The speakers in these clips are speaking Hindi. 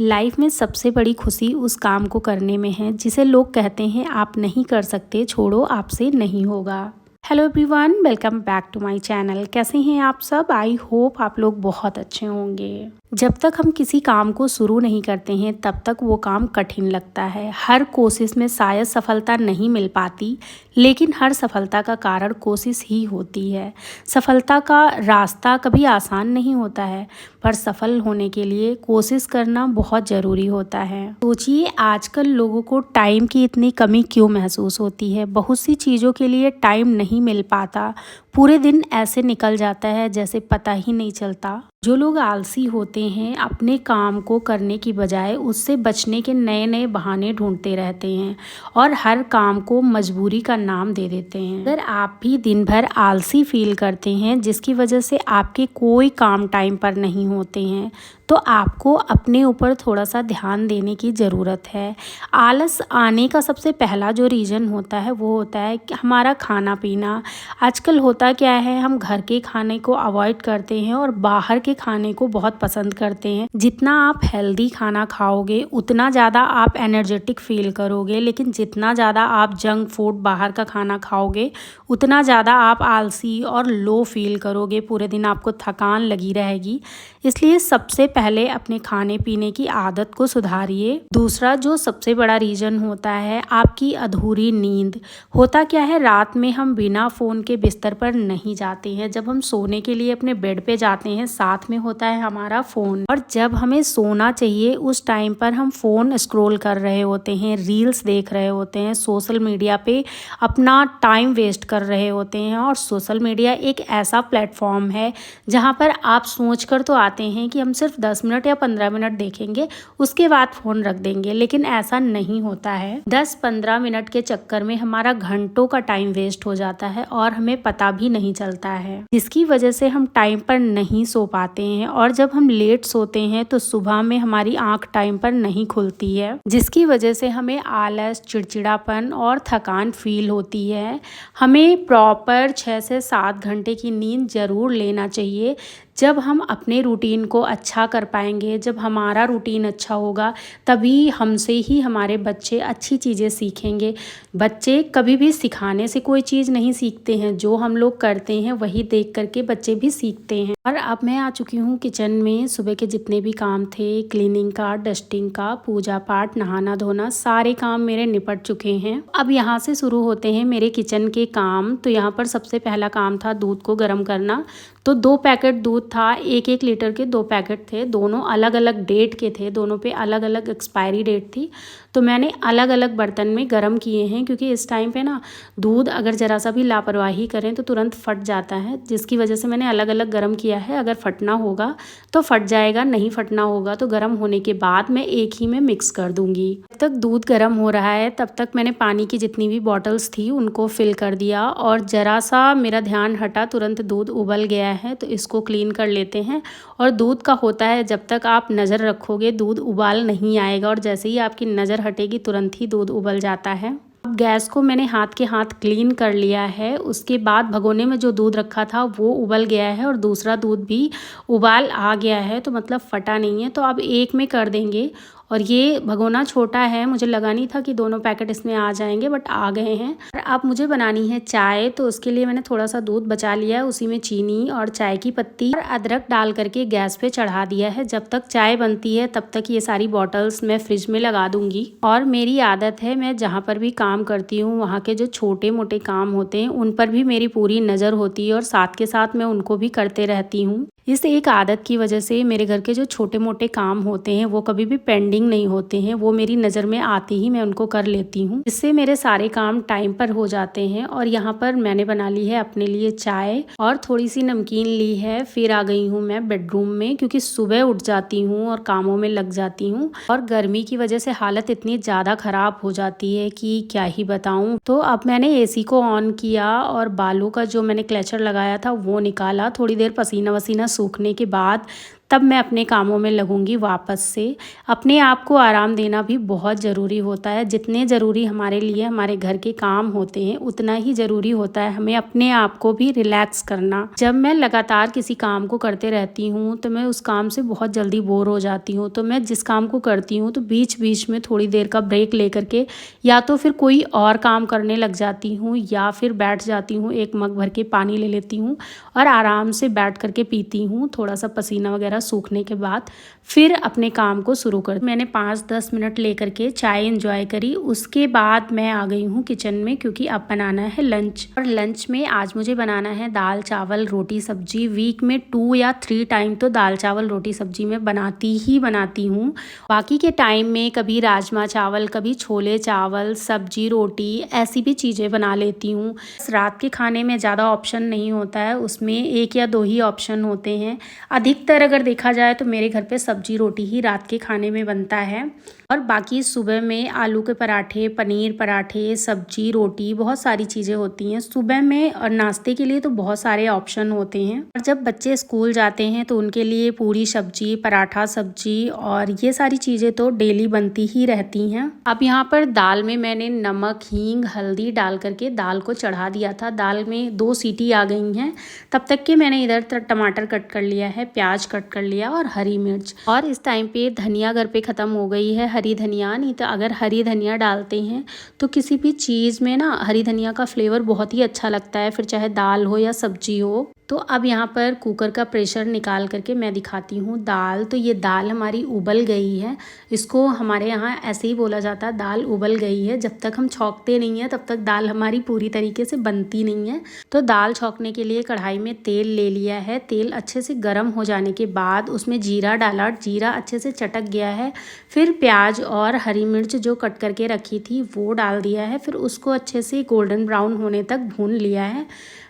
लाइफ में सबसे बड़ी खुशी उस काम को करने में है जिसे लोग कहते हैं आप नहीं कर सकते, छोड़ो आपसे नहीं होगा। Hello everyone, welcome back to my channel. कैसे हैं आप सब? आई होप आप लोग बहुत अच्छे होंगे। जब तक हम किसी काम को शुरू नहीं करते हैं तब तक वो काम कठिन लगता है। हर कोशिश में शायद सफलता नहीं मिल पाती, लेकिन हर सफलता का कारण कोशिश ही होती है। सफलता का रास्ता कभी आसान नहीं होता है, पर सफल होने के लिए कोशिश करना बहुत ज़रूरी होता है। सोचिए, आजकल लोगों को टाइम की इतनी कमी क्यों महसूस होती है। बहुत सी चीज़ों के लिए टाइम नहीं मिल पाता। पूरे दिन ऐसे निकल जाता है जैसे पता ही नहीं चलता। जो लोग आलसी होते हैं अपने काम को करने की बजाय उससे बचने के नए नए बहाने ढूंढते रहते हैं और हर काम को मजबूरी का नाम दे देते हैं। अगर आप भी दिन भर आलसी फील करते हैं जिसकी वजह से आपके कोई काम टाइम पर नहीं होते हैं, तो आपको अपने ऊपर थोड़ा सा ध्यान देने की ज़रूरत है। आलस आने का सबसे पहला जो रीज़न होता है वो होता है कि हमारा खाना पीना। आजकल होता क्या है, हम घर के खाने को अवॉइड करते हैं और बाहर के खाने को बहुत पसंद करते हैं। जितना आप हेल्दी खाना खाओगे उतना ज़्यादा आप एनर्जेटिक फील करोगे, लेकिन जितना ज़्यादा आप जंक फूड बाहर का खाना खाओगे उतना ज़्यादा आप आलसी और लो फील करोगे। पूरे दिन आपको थकान लगी रहेगी। इसलिए सबसे पहले अपने खाने पीने की आदत को सुधारिए। दूसरा जो सबसे बड़ा रीज़न होता है आपकी अधूरी नींद। होता क्या है, रात में हम बिना फ़ोन के बिस्तर पर नहीं जाते हैं। जब हम सोने के लिए अपने बेड पे जाते हैं साथ में होता है हमारा फ़ोन, और जब हमें सोना चाहिए उस टाइम पर हम फ़ोन स्क्रॉल कर रहे होते हैं, रील्स देख रहे होते हैं, सोशल मीडिया पे अपना टाइम वेस्ट कर रहे होते हैं। और सोशल मीडिया एक ऐसा प्लेटफॉर्म है जहाँ पर आप सोच कर तो आते हैं कि हम सिर्फ 10 मिनट या 15 मिनट देखेंगे, उसके बाद फ़ोन रख देंगे, लेकिन ऐसा नहीं होता है। 10-15 मिनट के चक्कर में हमारा घंटों का टाइम वेस्ट हो जाता है और हमें पता भी नहीं चलता है, जिसकी वजह से हम टाइम पर नहीं सो पाते हैं। और जब हम लेट सोते हैं तो सुबह में हमारी आंख टाइम पर नहीं खुलती है, जिसकी वजह से हमें आलस, चिड़चिड़ापन और थकान फील होती है। हमें प्रॉपर 6 से 7 घंटे की नींद ज़रूर लेना चाहिए। जब हम अपने रूटीन को अच्छा कर पाएंगे, जब हमारा रूटीन अच्छा होगा, तभी हमसे ही हमारे बच्चे अच्छी चीज़ें सीखेंगे। बच्चे कभी भी सिखाने से कोई चीज़ नहीं सीखते हैं, जो हम लोग करते हैं वही देख करके बच्चे भी सीखते हैं। और अब मैं आ चुकी हूँ किचन में। सुबह के जितने भी काम थे, क्लीनिंग का, डस्टिंग का, पूजा पाठ, नहाना धोना, सारे काम मेरे निपट चुके हैं। अब यहाँ से शुरू होते हैं मेरे किचन के काम। तो यहाँ पर सबसे पहला काम था दूध को गर्म करना। तो 2 पैकेट दूध था, 1-1 लीटर के 2 पैकेट थे। दोनों अलग अलग डेट के थे, दोनों पे अलग अलग एक्सपायरी डेट थी। तो मैंने अलग अलग बर्तन में गर्म किए हैं, क्योंकि इस टाइम पे ना दूध अगर ज़रा सा भी लापरवाही करें तो तुरंत फट जाता है, जिसकी वजह से मैंने अलग अलग गर्म किया है। अगर फटना होगा तो फट जाएगा, नहीं फटना होगा तो गर्म होने के बाद मैं एक ही में मिक्स कर दूंगी। जब तक दूध गर्म हो रहा है तब तक मैंने पानी की जितनी भी बॉटल्स थी उनको फिल कर दिया। और ज़रा सा मेरा ध्यान हटा, तुरंत दूध उबल गया है, तो इसको क्लीन कर लेते हैं। और दूध का होता है, जब तक आप नज़र रखोगे दूध उबाल नहीं आएगा, और जैसे ही आपकी नज़र हटेगी तुरंत ही दूध उबल जाता है। अब गैस को मैंने हाथ के हाथ क्लीन कर लिया है। उसके बाद भगोने में जो दूध रखा था वो उबल गया है और दूसरा दूध भी उबाल आ गया है, तो मतलब फटा नहीं है। तो अब एक में कर देंगे। और ये भगोना छोटा है, मुझे लगा नहीं था कि दोनों पैकेट इसमें आ जाएंगे, बट आ गए हैं। और अब मुझे बनानी है चाय, तो उसके लिए मैंने थोड़ा सा दूध बचा लिया है, उसी में चीनी और चाय की पत्ती और अदरक डाल करके गैस पे चढ़ा दिया है। जब तक चाय बनती है तब तक ये सारी बॉटल्स मैं फ्रिज में लगा दूंगी। और मेरी आदत है, मैं जहाँ पर भी काम करती हूँ वहाँ के जो छोटे मोटे काम होते हैं उन पर भी मेरी पूरी नज़र होती है, और साथ के साथ मैं उनको भी करते रहती हूँ। इस एक आदत की वजह से मेरे घर के जो छोटे मोटे काम होते हैं वो कभी भी पेंडिंग नहीं होते हैं, वो मेरी नज़र में आते ही मैं उनको कर लेती हूँ। इससे मेरे सारे काम टाइम पर हो जाते हैं। और यहाँ पर मैंने बना ली है अपने लिए चाय और थोड़ी सी नमकीन ली है। फिर आ गई हूँ मैं बेडरूम में, क्योंकि सुबह उठ जाती हूँ और कामों में लग जाती हूँ, और गर्मी की वजह से हालत इतनी ज़्यादा ख़राब हो जाती है कि क्या ही बताऊँ। तो अब मैंने AC को ऑन किया और बालों का जो मैंने क्लेचर लगाया था वो निकाला। थोड़ी देर पसीना वसीना सूखने के बाद तब मैं अपने कामों में लगूंगी वापस से। अपने आप को आराम देना भी बहुत ज़रूरी होता है। जितने ज़रूरी हमारे लिए हमारे घर के काम होते हैं, उतना ही ज़रूरी होता है हमें अपने आप को भी रिलैक्स करना। जब मैं लगातार किसी काम को करते रहती हूँ तो मैं उस काम से बहुत जल्दी बोर हो जाती हूँ। तो मैं जिस काम को करती हूँ तो बीच बीच में थोड़ी देर का ब्रेक लेकर के या तो फिर कोई और काम करने लग जाती हूँ या फिर बैठ जाती हूँ, एक मग भर के पानी ले लेती हूँ और आराम से बैठ करके पीती हूँ। थोड़ा सा पसीना वगैरह सूखने के बाद फिर अपने काम को शुरू कर। मैंने 5-10 मिनट लेकर के चाय एंजॉय करी। उसके बाद मैं आ गई हूँ किचन में, क्योंकि अब बनाना है लंच। और लंच में आज मुझे बनाना है दाल चावल रोटी सब्जी। वीक में 2 या 3 टाइम तो दाल चावल रोटी सब्जी मैं बनाती हूँ। बाकी के टाइम में कभी राजमा चावल, कभी छोले चावल, सब्जी रोटी, ऐसी भी चीज़ें बना लेती हूँ। रात के खाने में ज़्यादा ऑप्शन नहीं होता है, उसमें 1 या 2 ही ऑप्शन होते हैं। अधिकतर अगर देखा जाए तो मेरे घर पे सब्जी रोटी ही रात के खाने में बनता है। और बाकी सुबह में आलू के पराठे, पनीर पराठे, सब्जी रोटी, बहुत सारी चीज़ें होती हैं सुबह में। और नाश्ते के लिए तो बहुत सारे ऑप्शन होते हैं। और जब बच्चे स्कूल जाते हैं तो उनके लिए पूरी सब्जी, पराठा सब्जी और ये सारी चीज़ें तो डेली बनती ही रहती हैं। अब यहाँ पर दाल में मैंने नमक, हींग, हल्दी डाल करके दाल को चढ़ा दिया था। दाल में 2 सीटी आ गई हैं। तब तक के मैंने इधर टमाटर कट कर लिया है, प्याज कट कर लिया और हरी मिर्च। और इस टाइम पे धनिया घर पे ख़त्म हो गई है, हरी धनिया। नहीं तो अगर हरी धनिया डालते हैं तो किसी भी चीज़ में ना हरी धनिया का फ्लेवर बहुत ही अच्छा लगता है, फिर चाहे दाल हो या सब्जी हो। तो अब यहाँ पर कुकर का प्रेशर निकाल करके मैं दिखाती हूँ दाल। तो ये दाल हमारी उबल गई है। इसको हमारे यहाँ ऐसे ही बोला जाता है, दाल उबल गई है। जब तक हम छौंकते नहीं हैं तब तक दाल हमारी पूरी तरीके से बनती नहीं है। तो दाल छौंकने के लिए कढ़ाई में तेल ले लिया है। तेल अच्छे से गर्म हो जाने के बाद उसमें जीरा डाला। जीरा अच्छे से चटक गया है। फिर प्याज और हरी मिर्च जो कट करके रखी थी वो डाल दिया है। फिर उसको अच्छे से गोल्डन ब्राउन होने तक भून लिया है।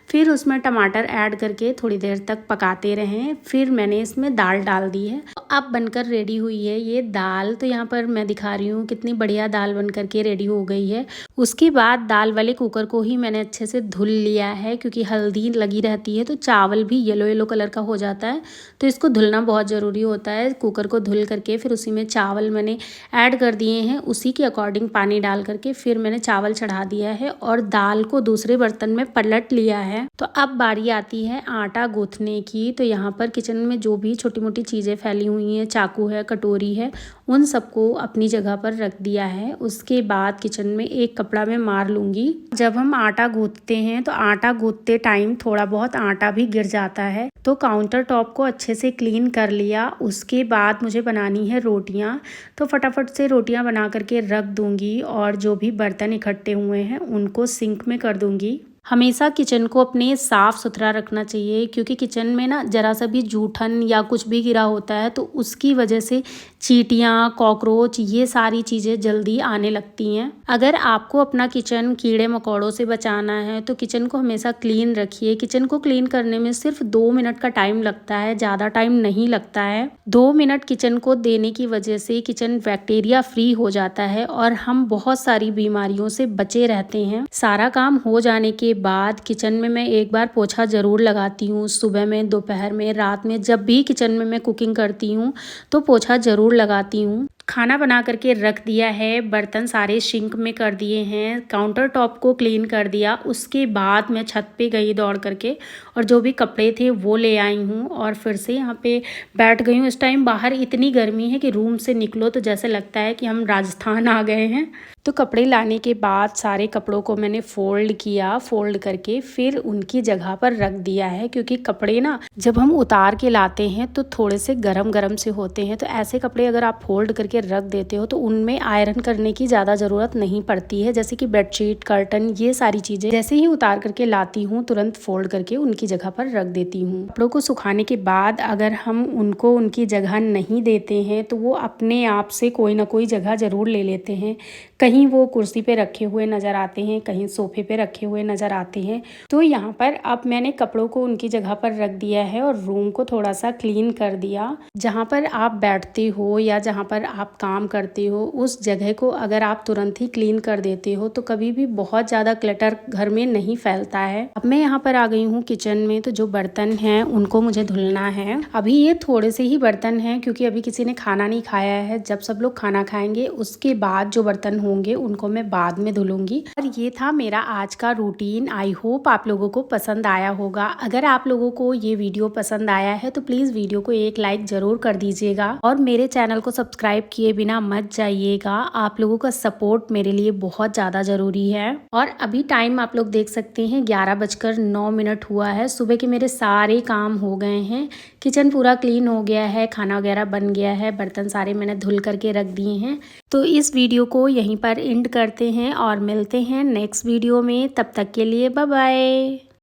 फिर उसमें टमाटर ऐड करके थोड़ी देर तक पकाते रहें। फिर मैंने इसमें दाल डाल दी है। अब बनकर रेडी हुई है ये दाल। तो यहाँ पर मैं दिखा रही हूँ कितनी बढ़िया दाल बन करके रेडी हो गई है। उसके बाद दाल वाले कुकर को ही मैंने अच्छे से धुल लिया है, क्योंकि हल्दी लगी रहती है तो चावल भी येलो येलो कलर का हो जाता है। तो इसको धुलना बहुत ज़रूरी होता है। कुकर को धुल करके फिर उसी में चावल मैंने ऐड कर दिए हैं। उसी के अकॉर्डिंग पानी डाल करके फिर मैंने चावल चढ़ा दिया है और दाल को दूसरे बर्तन में पलट लिया है। तो अब बारी आती है आटा गूंथने की। तो यहाँ पर किचन में जो भी छोटी मोटी चीज़ें फैली हुई हैं, चाकू है, कटोरी है, उन सबको अपनी जगह पर रख दिया है। उसके बाद किचन में एक कपड़ा मैं मार लूँगी। जब हम आटा गूंथते हैं तो आटा गूंथते टाइम थोड़ा बहुत आटा भी गिर जाता है। तो काउंटर टॉप को अच्छे से क्लीन कर लिया। उसके बाद मुझे बनानी है रोटियाँ। तो फटाफट से रोटियाँ बना करके रख दूँगी और जो भी बर्तन इकट्ठे हुए हैं उनको सिंक में कर दूँगी। हमेशा किचन को अपने साफ़ सुथरा रखना चाहिए, क्योंकि किचन में ना ज़रा सा भी जूठन या कुछ भी गिरा होता है तो उसकी वजह से चींटियाँ, कॉकरोच, ये सारी चीज़ें जल्दी आने लगती हैं। अगर आपको अपना किचन कीड़े मकोड़ों से बचाना है तो किचन को हमेशा क्लीन रखिए। किचन को क्लीन करने में सिर्फ 2 मिनट का टाइम लगता है, ज़्यादा टाइम नहीं लगता है। 2 मिनट किचन को देने की वजह से किचन बैक्टीरिया फ्री हो जाता है और हम बहुत सारी बीमारियों से बचे रहते हैं। सारा काम हो जाने के बाद किचन में मैं एक बार पोछा ज़रूर लगाती हूँ। सुबह में, दोपहर में, रात में, जब भी किचन में मैं कुकिंग करती हूँ तो पोछा ज़रूर लगाती हूँ। खाना बना करके रख दिया है, बर्तन सारे सिंक में कर दिए हैं, काउंटर टॉप को क्लीन कर दिया। उसके बाद मैं छत पे गई दौड़ करके और जो भी कपड़े थे वो ले आई हूँ और फिर से यहाँ पे बैठ गई हूँ। इस टाइम बाहर इतनी गर्मी है कि रूम से निकलो तो जैसे लगता है कि हम राजस्थान आ गए हैं। तो कपड़े लाने के बाद सारे कपड़ों को मैंने फोल्ड किया। फोल्ड करके फिर उनकी जगह पर रख दिया है, क्योंकि कपड़े ना जब हम उतार के लाते हैं तो थोड़े से गरम गरम से होते हैं। तो ऐसे कपड़े अगर आप फोल्ड करके रख देते हो तो उनमें आयरन करने की ज़्यादा ज़रूरत नहीं पड़ती है। जैसे कि बेडशीट, कर्टन, ये सारी चीज़ें जैसे ही उतार करके लाती हूँ तुरंत फोल्ड करके उनकी जगह पर रख देती हूँ। कपड़ों को सुखाने के बाद अगर हम उनको उनकी जगह नहीं देते हैं तो वो अपने आप से कोई ना कोई जगह ज़रूर ले लेते हैं। कहीं वो कुर्सी पे रखे हुए नज़र आते हैं, कहीं सोफे पे रखे हुए नज़र आते हैं। तो यहाँ पर अब मैंने कपड़ों को उनकी जगह पर रख दिया है और रूम को थोड़ा सा क्लीन कर दिया। जहाँ पर आप बैठते हो या जहाँ पर आप आप काम करते हो उस जगह को अगर आप तुरंत ही क्लीन कर देते हो तो कभी भी बहुत ज़्यादा क्लटर घर में नहीं फैलता है। अब मैं यहाँ पर आ गई हूँ किचन में, तो जो बर्तन हैं उनको मुझे धुलना है। अभी ये थोड़े से ही बर्तन हैं क्योंकि अभी किसी ने खाना नहीं खाया है। जब सब लोग खाना खाएंगे उसके बाद जो बर्तन होंगे उनको मैं बाद में धुलूंगी। और ये था मेरा आज का रूटीन। आई होप आप लोगों को पसंद आया होगा। अगर आप लोगों को ये वीडियो पसंद आया है तो प्लीज़ वीडियो को एक लाइक ज़रूर कर दीजिएगा और मेरे चैनल को सब्सक्राइब किए बिना मत जाइएगा। आप लोगों का सपोर्ट मेरे लिए बहुत ज़्यादा ज़रूरी है। और अभी टाइम आप लोग देख सकते हैं 11:09 हुआ है। सुबह के मेरे सारे काम हो गए हैं। किचन पूरा क्लीन हो गया है, खाना वगैरह बन गया है, बर्तन सारे मैंने धुल करके रख दिए हैं। तो इस वीडियो को यहीं पर एंड करते हैं और मिलते हैं नेक्स्ट वीडियो में। तब तक के लिए बाय बाय।